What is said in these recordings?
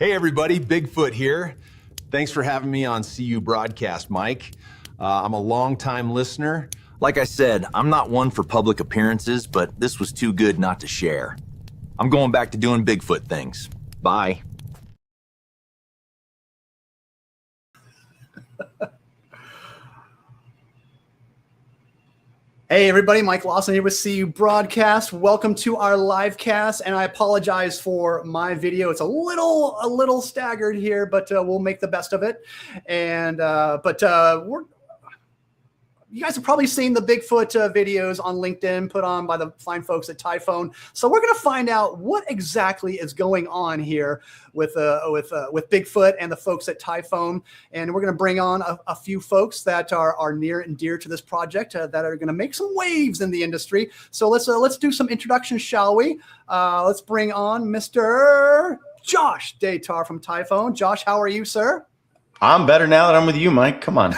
Hey everybody, Bigfoot here. Thanks for having me on CU Broadcast, Mike. I'm a longtime listener. Like I said, I'm not one for public appearances, but this was too good not to share. I'm going back to doing Bigfoot things. Bye. Hey everybody, Mike Lawson here with CU Broadcast. Welcome to our live cast, and I apologize for my video. It's a little staggered here, but we'll make the best of it. And you guys have probably seen the Bigfoot videos on LinkedIn put on by the fine folks at Tyfone. So we're going to find out what exactly is going on here with Bigfoot and the folks at Tyfone. And we're going to bring on a few folks that are near and dear to this project that are going to make some waves in the industry. So let's do some introductions, shall we? Let's bring on Mr. Josh DeTar from Tyfone. Josh, how are you, sir? I'm better now that I'm with you, Mike. Come on.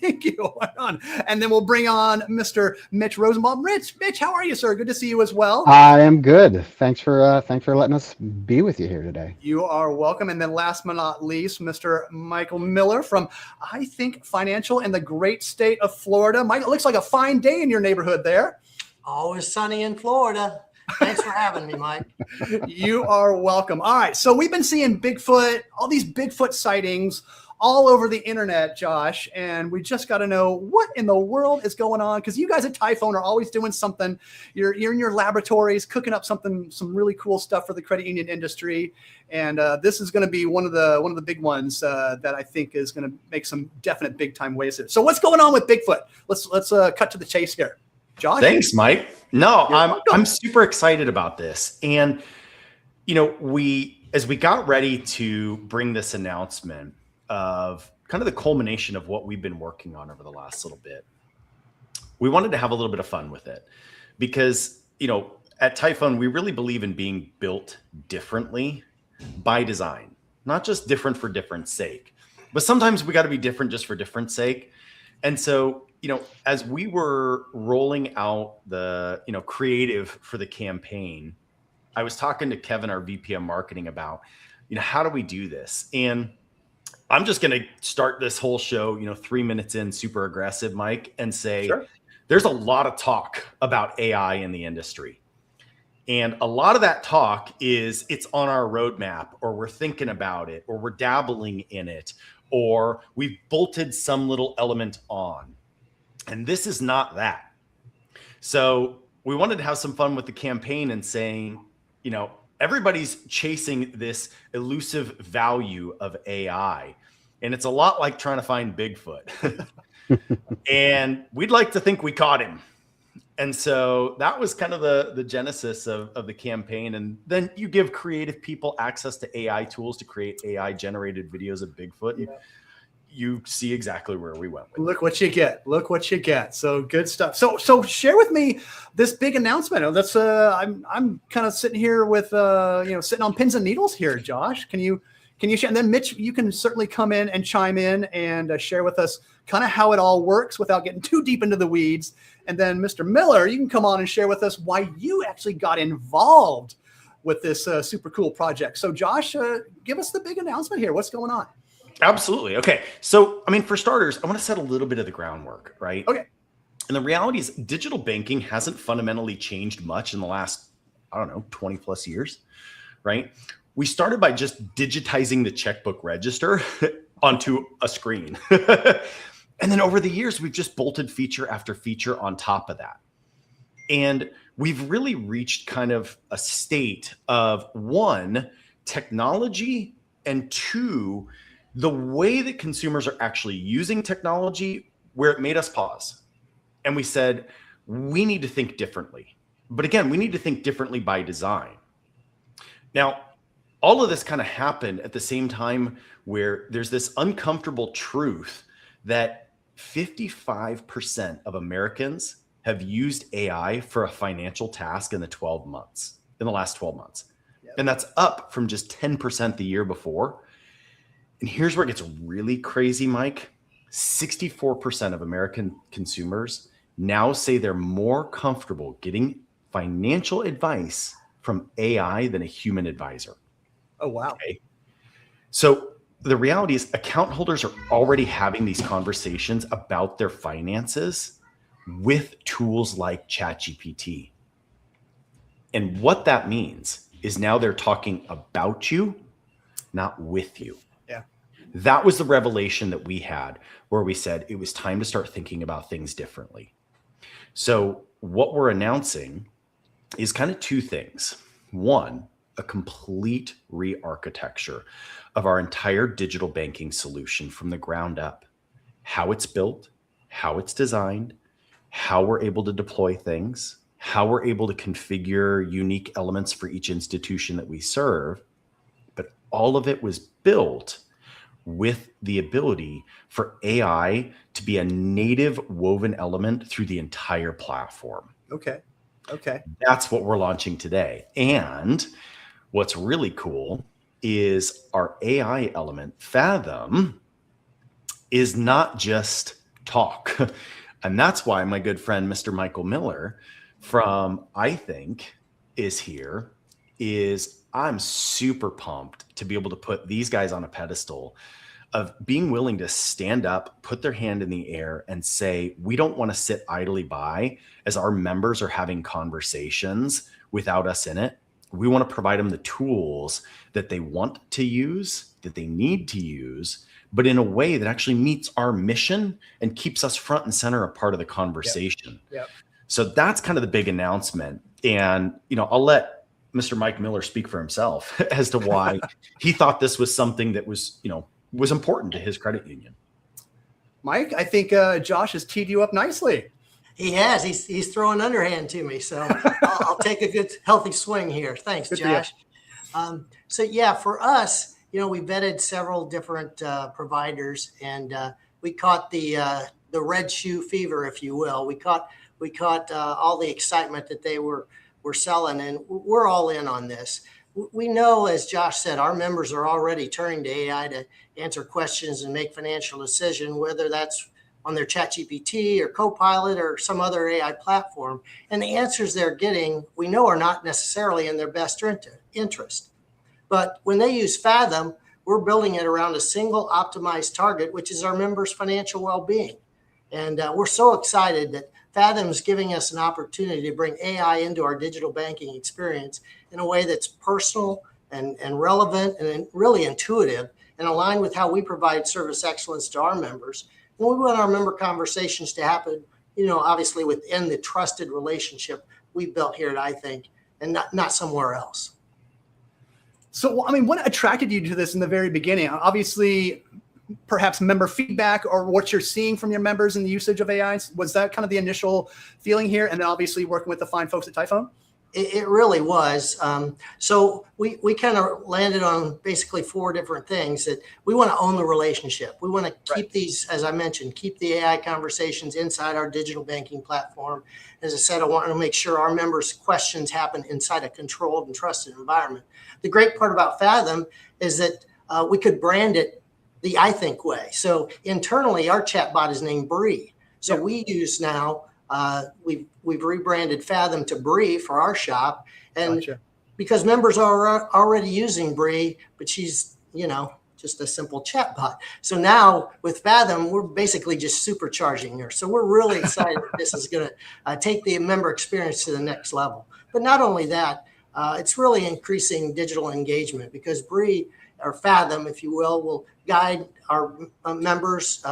Thank you. Right on. And then we'll bring on Mr. Mitch Rosenbaum. Mitch, how are you, sir? Good to see you as well. I am good. Thanks for letting us be with you here today. You are welcome. And then last but not least, Mr. Michael Miller from, I think, Financial in the great state of Florida. Mike, it looks like a fine day in your neighborhood there. Always sunny in Florida. Thanks for having me, Mike. You are welcome. All right. So we've been seeing Bigfoot, all these Bigfoot sightings all over the internet, Josh, and we just got to know what in the world is going on, because you guys at Tyfone are always doing something. You're in your laboratories cooking up some really cool stuff for the credit union industry, and this is going to be one of the big ones that I think is going to make some definite big time waves. So what's going on with Bigfoot? Let's cut to the chase here, Josh. Thanks, Mike. No, I'm super excited about this, and as we got ready to bring this announcement of kind of the culmination of what we've been working on over the last little bit, we wanted to have a little bit of fun with it because, at Tyfone, we really believe in being built differently by design, not just different for different sake, but sometimes we got to be different just for different sake. And so, as we were rolling out the, creative for the campaign, I was talking to Kevin, our VP of marketing, about, how do we do this? And I'm just going to start this whole show, 3 minutes in, super aggressive, Mike, and say, sure. There's a lot of talk about AI in the industry. And a lot of that talk is it's on our roadmap, or we're thinking about it, or we're dabbling in it, or we've bolted some little element on. And this is not that. So we wanted to have some fun with the campaign and saying, everybody's chasing this elusive value of AI. And it's a lot like trying to find Bigfoot. And we'd like to think we caught him. And so that was kind of the genesis of the campaign. And then you give creative people access to AI tools to create AI generated videos of Bigfoot. Yeah. You see exactly where we went with it. Look what you get. Look what you get. So good stuff. So share with me this big announcement. That's I'm kind of sitting here with sitting on pins and needles here, Josh. Can you share? And then Mitch, you can certainly come in and chime in and share with us kind of how it all works without getting too deep into the weeds. And then Mr. Miller, you can come on and share with us why you actually got involved with this super cool project. So Josh, give us the big announcement here. What's going on? Absolutely. Okay. So, for starters, I want to set a little bit of the groundwork, right? Okay. And the reality is digital banking hasn't fundamentally changed much in the last, 20 plus years, right? We started by just digitizing the checkbook register onto a screen. And then over the years, we've just bolted feature after feature on top of that. And we've really reached kind of a state of, one, technology, and two, the way that consumers are actually using technology, where it made us pause. And we said, we need to think differently. But again, we need to think differently by design. Now, all of this kind of happened at the same time where there's this uncomfortable truth that 55% of Americans have used AI for a financial task in the last 12 months. Yep. And that's up from just 10% the year before. And here's where it gets really crazy, Mike. 64% of American consumers now say they're more comfortable getting financial advice from AI than a human advisor. Oh, wow. Okay. So the reality is account holders are already having these conversations about their finances with tools like ChatGPT. And what that means is now they're talking about you, not with you. Yeah. That was the revelation that we had where we said it was time to start thinking about things differently. So what we're announcing is kind of two things. One, a complete re-architecture of our entire digital banking solution from the ground up. How it's built, how it's designed, how we're able to deploy things, how we're able to configure unique elements for each institution that we serve. But all of it was built with the ability for AI to be a native woven element through the entire platform. Okay. That's what we're launching today. And what's really cool is our AI element, Fathom, is not just talk. And that's why my good friend, Mr. Michael Miller from I Think is here. I'm super pumped to be able to put these guys on a pedestal of being willing to stand up, put their hand in the air and say, we don't want to sit idly by as our members are having conversations without us in it. We want to provide them the tools that they want to use, that they need to use, but in a way that actually meets our mission and keeps us front and center a part of the conversation. Yep. So that's kind of the big announcement. And, I'll let Mr. Mike Miller speak for himself as to why he thought this was something that was important to his credit union. Mike, I think Josh has teed you up nicely. He has. He's throwing underhand to me, so I'll take a good, healthy swing here. Thanks, Good Josh. So yeah, for us, we vetted several different providers, and we caught the red shoe fever, if you will. We caught all the excitement that they were selling, and we're all in on this. We know, as Josh said, our members are already turning to AI to answer questions and make financial decisions, whether that's on their ChatGPT or Copilot or some other AI platform. And the answers they're getting, we know, are not necessarily in their best interest. But when they use Fathom, we're building it around a single optimized target, which is our members' financial well-being. And we're so excited that Fathom is giving us an opportunity to bring AI into our digital banking experience in a way that's personal and relevant and really intuitive and aligned with how we provide service excellence to our members. And we want our member conversations to happen, obviously within the trusted relationship we built here at I Think, and not somewhere else. So, what attracted you to this in the very beginning? Obviously, perhaps member feedback or what you're seeing from your members in the usage of AI. Was that kind of the initial feeling here? And then obviously working with the fine folks at Tyfone? It really was. So we kind of landed on basically four different things that we want to own the relationship. We want to keep these, as I mentioned, keep the AI conversations inside our digital banking platform. As I said, I want to make sure our members' questions happen inside a controlled and trusted environment. The great part about Fathom is that we could brand it the I Think way. So internally, our chatbot is named Bree. So we use now, we've rebranded Fathom to Bree for our shop. And because members are already using Bree, but she's, just a simple chatbot. So now with Fathom, we're basically just supercharging her. So we're really excited that this is going to take the member experience to the next level. But not only that, it's really increasing digital engagement because Bree, or Fathom, if you will guide our members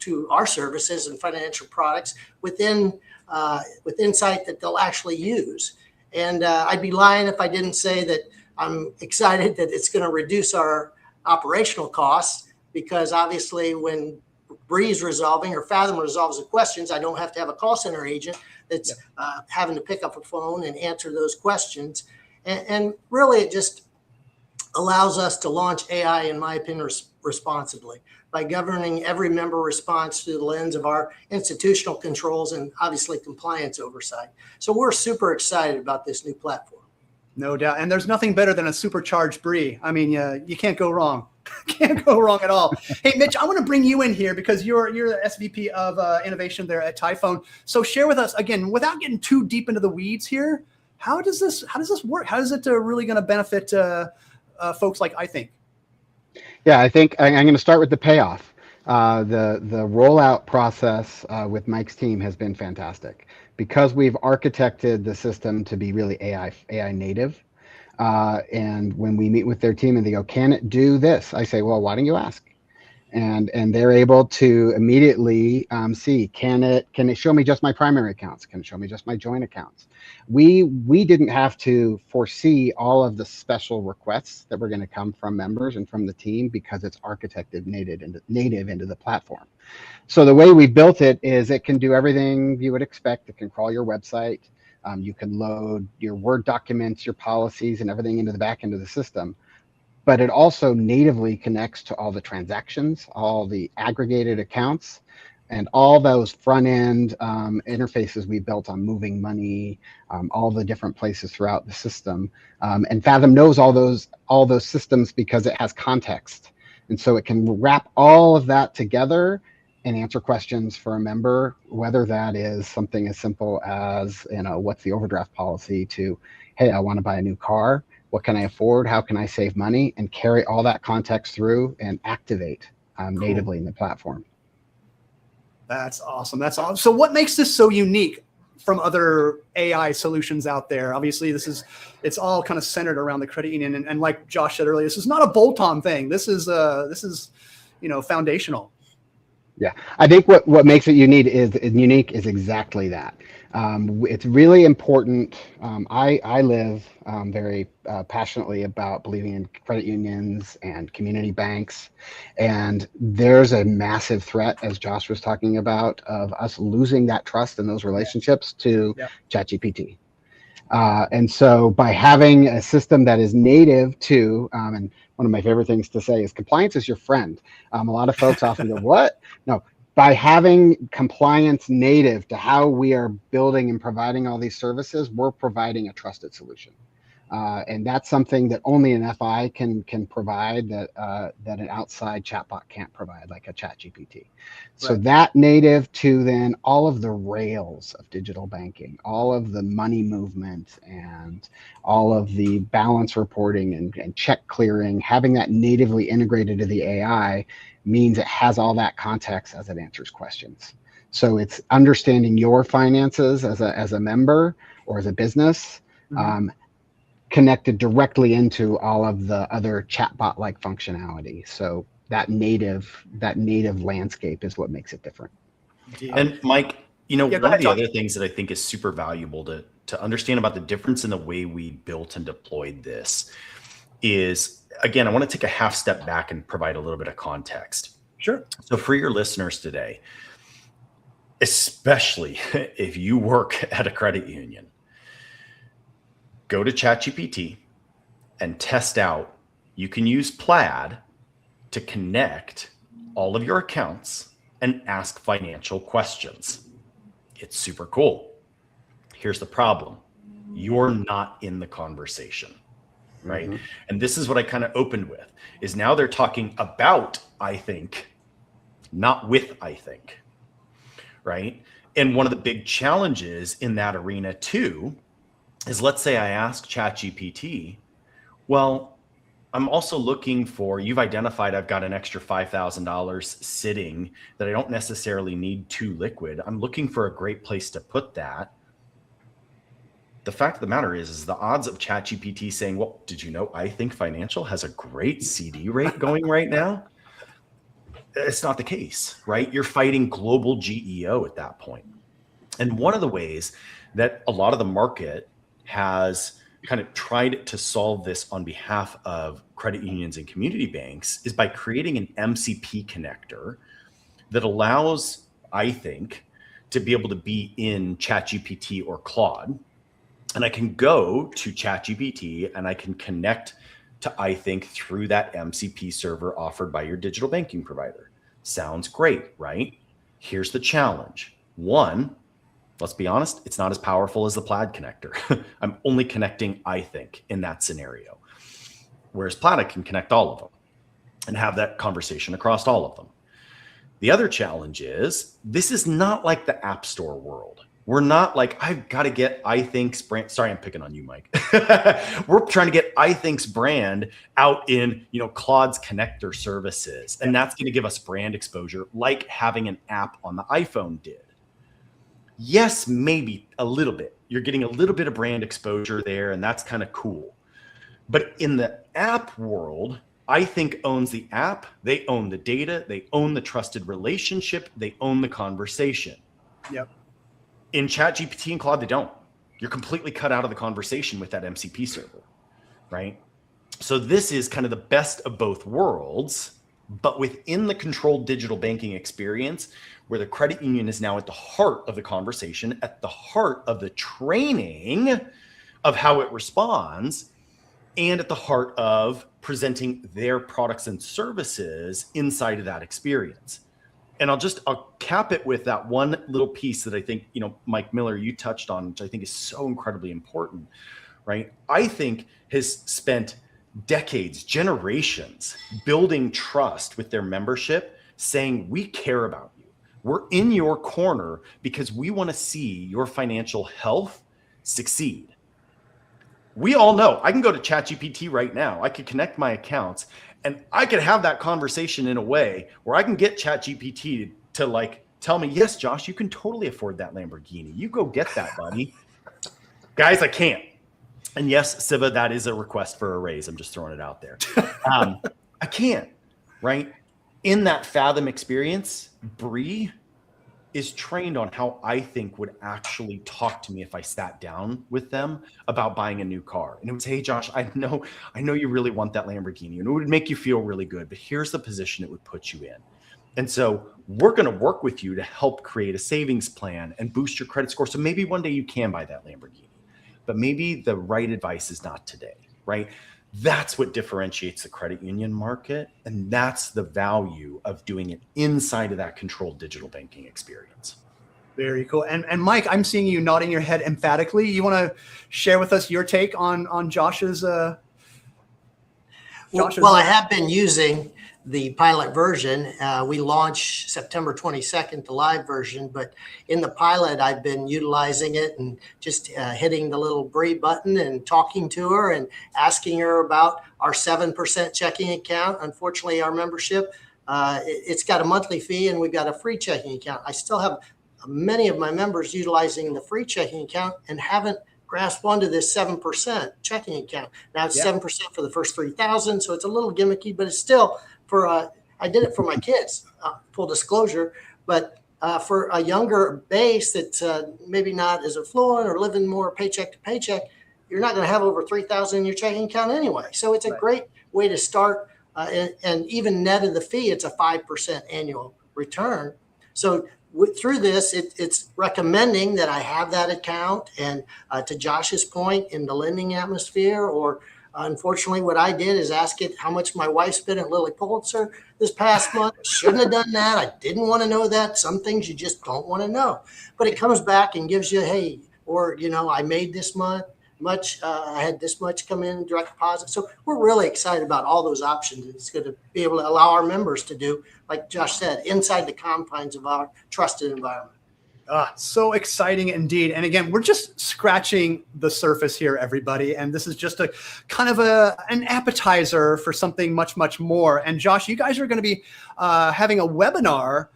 to our services and financial products with insight that they'll actually use. And I'd be lying if I didn't say that I'm excited that it's going to reduce our operational costs, because obviously when Bree's resolving or Fathom resolves the questions, I don't have to have a call center agent that's having to pick up a phone and answer those questions. And really it just allows us to launch AI, in my opinion, responsibly by governing every member response through the lens of our institutional controls and obviously compliance oversight. So we're super excited about this new platform. No doubt. And there's nothing better than a supercharged Bree. You can't go wrong. Can't go wrong at all. Hey, Mitch, I want to bring you in here because you're the SVP of innovation there at Tyfone. So share with us, again, without getting too deep into the weeds here, how does this work? How is it really going to benefit folks like I Think? Yeah, I think I'm going to start with the payoff. The rollout process with Mike's team has been fantastic because we've architected the system to be really AI native. And when we meet with their team and they go, "Can it do this?" I say, "Well, why don't you ask?" And they're able to immediately see, can it show me just my primary accounts? Can it show me just my joint accounts? We didn't have to foresee all of the special requests that were going to come from members and from the team because it's architected native into the platform. So the way we built it is it can do everything you would expect. It can crawl your website. You can load your Word documents, your policies, and everything into the back end of the system. But it also natively connects to all the transactions, all the aggregated accounts, and all those front end interfaces we built on moving money, all the different places throughout the system. And Fathom knows all those systems because it has context. And so it can wrap all of that together and answer questions for a member, whether that is something as simple as, what's the overdraft policy, to, hey, I want to buy a new car. What can I afford? How can I save money? And carry all that context through and activate natively in the platform. That's awesome. That's awesome. So what makes this so unique from other AI solutions out there? Obviously, it's all kind of centered around the credit union. And like Josh said earlier, this is not a bolt-on thing. This is foundational. Yeah, I think what makes it unique is exactly that. It's really important. I live very passionately about believing in credit unions and community banks, and there's a massive threat, as Josh was talking about, of us losing that trust and those relationships to ChatGPT. And so by having a system that is native to, and one of my favorite things to say is compliance is your friend. A lot of folks often go, what? No, by having compliance native to how we are building and providing all these services, we're providing a trusted solution. And that's something that only an FI can provide that an outside chatbot can't provide, like a ChatGPT. So that native to then all of the rails of digital banking, all of the money movement and all of the balance reporting and check clearing, having that natively integrated to the AI means it has all that context as it answers questions. So it's understanding your finances as a member or as a business. Connected directly into all of the other chatbot-like functionality. So that native landscape is what makes it different. And Mike, one of the Josh. other things that I think is super valuable to understand about the difference in the way we built and deployed this is, again, I want to take a half step back and provide a little bit of context. Sure. So for your listeners today, especially if you work at a credit union, go to ChatGPT and test out. You can use Plaid to connect all of your accounts and ask financial questions. It's super cool. Here's the problem. You're not in the conversation, right? Mm-hmm. And this is what I kind of opened with, is now they're talking about, I think, not with, I think, right? And one of the big challenges in that arena too is, let's say I ask ChatGPT, well, I'm also looking for, you've identified I've got an extra $5,000 sitting that I don't necessarily need too liquid. I'm looking for a great place to put that. The fact of the matter is the odds of ChatGPT saying, well, did you know I think Financial has a great CD rate going right now? It's not the case, right? You're fighting global GEO at that point. And one of the ways that a lot of the market has kind of tried to solve this on behalf of credit unions and community banks is by creating an MCP connector that allows, I think, to be able to be in ChatGPT or Claude. And I can go to ChatGPT and I can connect to iThink through that MCP server offered by your digital banking provider. Sounds great, right? Here's the challenge. One, let's be honest, it's not as powerful as the Plaid connector. I'm only connecting iThink in that scenario. Whereas Plaid can connect all of them and have that conversation across all of them. The other challenge is this is not like the App Store world, We're not like, I've got to get iThink's brand. Sorry, I'm picking on you, Mike. We're trying to get iThink's brand out in, Claude's connector services. And that's going to give us brand exposure like having an app on the iPhone did. Yes, maybe a little bit. You're getting a little bit of brand exposure there, and that's kind of cool. But in the app world, iThink owns the app. They own the data. They own the trusted relationship. They own the conversation. Yep. In ChatGPT and Claude, they don't. You're completely cut out of the conversation with that MCP server, right? So this is kind of the best of both worlds, but within the controlled digital banking experience, where the credit union is now at the heart of the conversation, at the heart of the training of how it responds, and at the heart of presenting their products and services inside of that experience. And I'll cap it with that one little piece that I think, Mike Miller, you touched on, which I think is so incredibly important, right? iThink has spent decades, generations building trust with their membership, saying, we care about you. We're in your corner because we want to see your financial health succeed. We all know I can go to ChatGPT right now. I could connect my accounts and I could have that conversation in a way where I can get ChatGPT to tell me, yes, Josh, you can totally afford that Lamborghini. You go get that, buddy. Guys, I can't. And yes, Siva, that is a request for a raise. I'm just throwing it out there. I can't, right? In that Fathom experience, Bree is trained on how iThink would actually talk to me if I sat down with them about buying a new car. And it would say, hey, Josh, I know you really want that Lamborghini and it would make you feel really good, but here's the position it would put you in. And so we're going to work with you to help create a savings plan and boost your credit score. So maybe one day you can buy that Lamborghini, but maybe the right advice is not today, right? That's what differentiates the credit union market. And that's the value of doing it inside of that controlled digital banking experience. Very cool. And Mike, I'm seeing you nodding your head emphatically. You want to share with us your take on Josh's? Well, I have been using the pilot version. We launched September 22nd, the live version, but in the pilot, I've been utilizing it and just hitting the little Bree button and talking to her and asking her about our 7% checking account. Unfortunately, our membership, it's got a monthly fee and we've got a free checking account. I still have many of my members utilizing the free checking account and haven't grasped onto this 7% checking account. Now it's 7% for the first 3,000. So it's a little gimmicky, but it's still I did it for my kids, full disclosure, but for a younger base that's maybe not as affluent or living more paycheck to paycheck, you're not going to have over 3,000 in your checking account anyway. So it's a great way to start. And even net of the fee, it's a 5% annual return. So through this, it's recommending that I have that account. And to Josh's point, in the lending atmosphere, or unfortunately, what I did is ask it how much my wife spent at Lilly Pulitzer this past month. Shouldn't have done that. I didn't want to know that. Some things you just don't want to know. But it comes back and gives you, hey, or, I made this much, I had this much come in direct deposit. So we're really excited about all those options. It's going to be able to allow our members to do, like Josh said, inside the confines of our trusted environment. So exciting indeed. And again, we're just scratching the surface here, everybody. And this is just a kind of an appetizer for something much, much more. And Josh, you guys are going to be having a webinar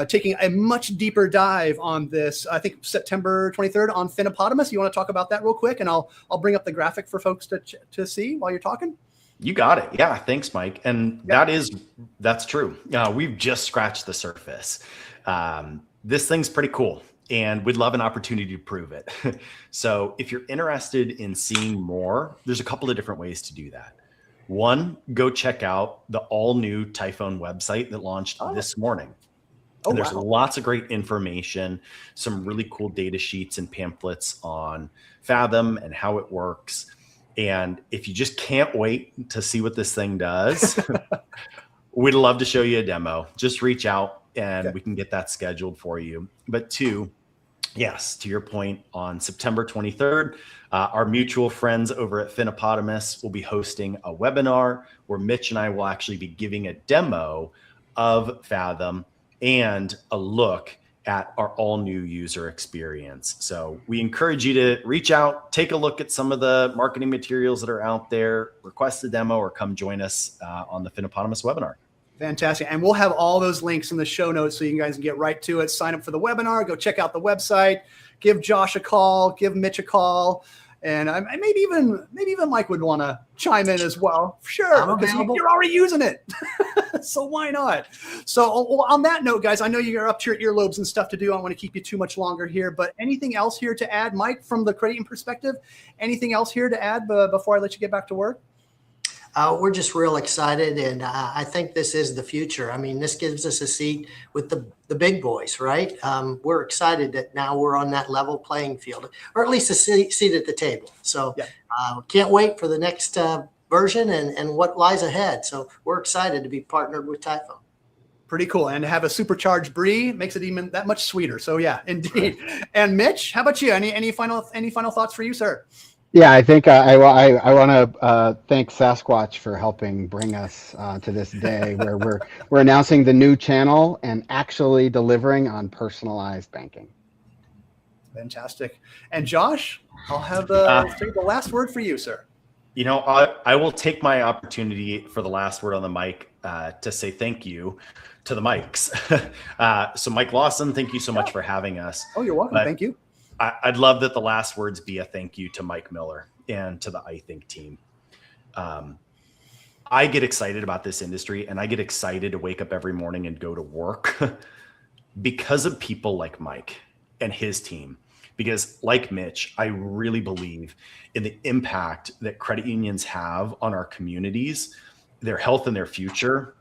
taking a much deeper dive on this, I think September 23rd on Finopotamus. You want to talk about that real quick? And I'll bring up the graphic for folks to see while you're talking. You got it. Yeah. Thanks, Mike. And that's true. We've just scratched the surface. This thing's pretty cool and we'd love an opportunity to prove it. So if you're interested in seeing more, there's a couple of different ways to do that. One, go check out the all new Tyfone website that launched this morning. And there's lots of great information, some really cool data sheets and pamphlets on Fathom and how it works. And if you just can't wait to see what this thing does, we'd love to show you a demo. Just reach out and we can get that scheduled for you. But two, yes, to your point, on September 23rd, our mutual friends over at Finopotamus will be hosting a webinar where Mitch and I will actually be giving a demo of Fathom and a look at our all new user experience. So we encourage you to reach out, take a look at some of the marketing materials that are out there, request a demo, or come join us on the Finopotamus webinar. Fantastic. And we'll have all those links in the show notes so you guys can get right to it. Sign up for the webinar, go check out the website, give Josh a call, give Mitch a call. And maybe even Mike would want to chime in as well. Sure, because you're already using it. So why not? So on that note, guys, I know you're up to your earlobes and stuff to do. I don't want to keep you too much longer here. But anything else here to add, Mike, from the credit union perspective? Anything else here to add before I let you get back to work? We're just real excited, and I think this is the future. I mean, this gives us a seat with the big boys, right? We're excited that now we're on that level playing field, or at least a seat at the table. So can't wait for the next version and what lies ahead. So we're excited to be partnered with Tyfone. Pretty cool. And to have a supercharged brie makes it even that much sweeter. So yeah, indeed. And Mitch, how about you? Any final thoughts for you, sir? Yeah, I think I want to thank Sasquatch for helping bring us to this day where we're announcing the new channel and actually delivering on personalized banking. Fantastic. And Josh, I'll have the last word for you, sir. You know, I will take my opportunity for the last word on the mic to say thank you to the mics. So Mike Lawson, thank you so much for having us. Oh, you're welcome. Thank you. I'd love that the last words be a thank you to Mike Miller and to the iThink team. I get excited about this industry, and I get excited to wake up every morning and go to work because of people like Mike and his team. Because like Mitch, I really believe in the impact that credit unions have on our communities, their health and their future.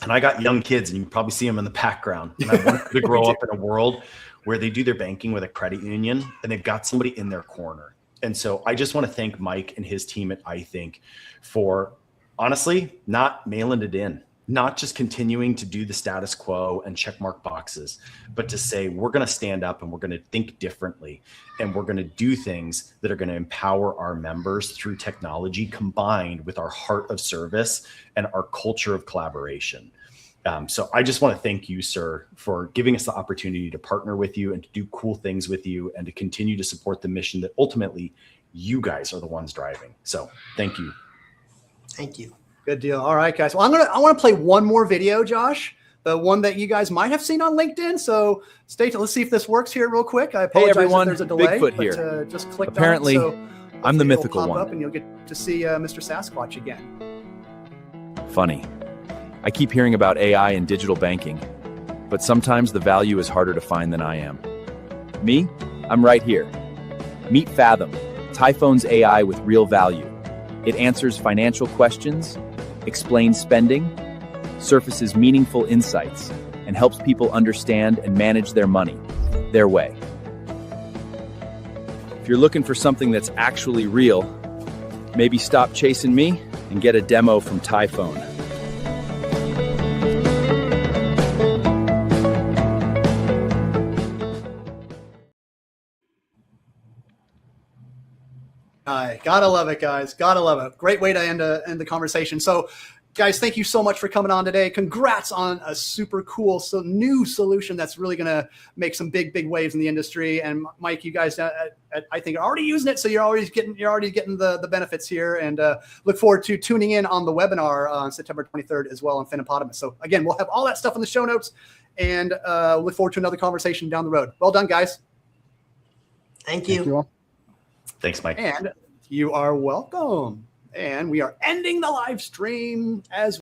And I got young kids, and you can probably see them in the background. And I want them to grow up in a world where they do their banking with a credit union and they've got somebody in their corner. And so I just want to thank Mike and his team at iThink for honestly not mailing it in, not just continuing to do the status quo and check mark boxes, but to say, we're going to stand up and we're going to think differently. And we're going to do things that are going to empower our members through technology combined with our heart of service and our culture of collaboration. So I just want to thank you, sir, for giving us the opportunity to partner with you and to do cool things with you and to continue to support the mission that ultimately you guys are the ones driving. So thank you. Thank you. Good deal. All right, guys. Well, I want to play one more video, Josh, the one that you guys might have seen on LinkedIn. So stay tuned. Let's see if this works here real quick. I apologize everyone. if there's a delay. Bigfoot here. Just click Apparently, on it. So I'm the it'll mythical pop one. up and you'll get to see Mr. Sasquatch again. Funny. I keep hearing about AI and digital banking, but sometimes the value is harder to find than I am. Me? I'm right here. Meet Fathom, Typhone's AI with real value. It answers financial questions, explains spending, surfaces meaningful insights, and helps people understand and manage their money, their way. If you're looking for something that's actually real, maybe stop chasing me and get a demo from Tyfone. Gotta love it, guys. Gotta love it. Great way to end the conversation. So, guys, thank you so much for coming on today. Congrats on a super cool new solution that's really going to make some big waves in the industry. And Mike, you guys, I think, are already using it, so you're already getting the benefits here. And look forward to tuning in on the webinar on September 23rd as well on Finopotamus. So again, we'll have all that stuff in the show notes, and look forward to another conversation down the road. Well done, guys. Thank you. Thank you all. Thanks, Mike. And you are welcome. And we are ending the live stream as